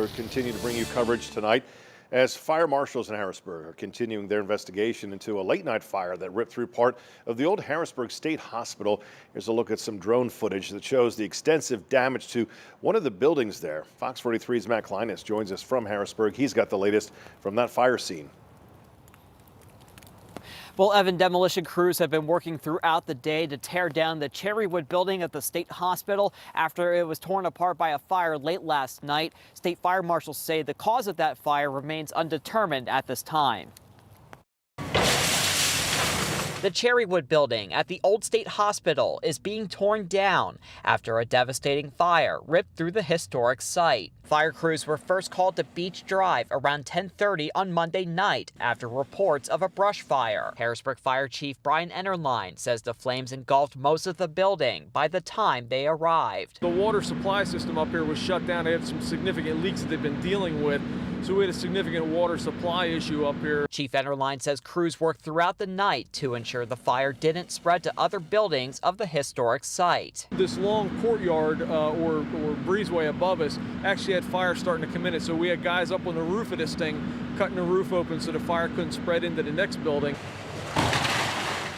We're continuing to bring you coverage tonight as fire marshals in Harrisburg are continuing their investigation into a late-night fire that ripped through part of the old Harrisburg State Hospital. Here's a look at some drone footage that shows the extensive damage to one of the buildings there. Fox 43's Matt Kleinis joins us from Harrisburg. He's got the latest from that fire scene. Well, Evan, demolition crews have been working throughout the day to tear down the Cherrywood building at the state hospital after it was torn apart by a fire late last night. State fire marshals say the cause of that fire remains undetermined at this time. The Cherrywood building at the Old State Hospital is being torn down after a devastating fire ripped through the historic site. Fire crews were first called to Beech Drive around 10:30 on Monday night after reports of a brush fire. Harrisburg Fire Chief Brian Enterline says the flames engulfed most of the building by the time they arrived. The water supply system up here was shut down. They had some significant leaks that they've been dealing with, so we had a significant water supply issue up here. Chief Enterline says crews worked throughout the night to ensure the fire didn't spread to other buildings of the historic site. This long courtyard or breezeway above us actually had fire starting to come in it, so we had guys up on the roof of this thing cutting the roof open so the fire couldn't spread into the next building.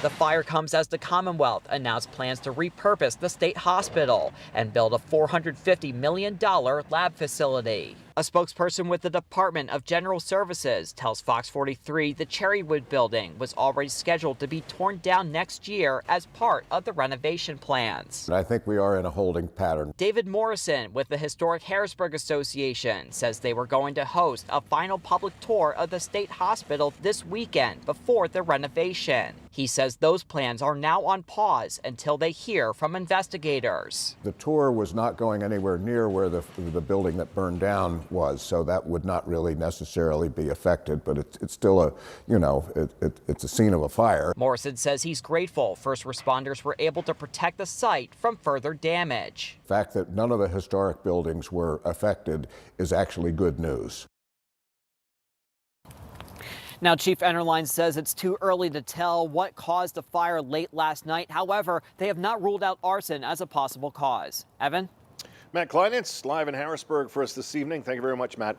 The fire comes as the Commonwealth announced plans to repurpose the state hospital and build a $450 million lab facility. A spokesperson with the Department of General Services tells Fox 43 the Cherrywood building was already scheduled to be torn down next year as part of the renovation plans. I think we are in a holding pattern. David Morrison with the Historic Harrisburg Association says they were going to host a final public tour of the state hospital this weekend before the renovation. He says those plans are now on pause until they hear from investigators. The tour was not going anywhere near where the building that burned down was, so that would not really necessarily be affected, but it's still a, it's a scene of a fire. Morrison says he's grateful first responders were able to protect the site from further damage. The fact that none of the historic buildings were affected is actually good news. Now, Chief Enterline says it's too early to tell what caused the fire late last night. However, they have not ruled out arson as a possible cause. Evan? Matt Kleinis live in Harrisburg for us this evening. Thank you very much, Matt.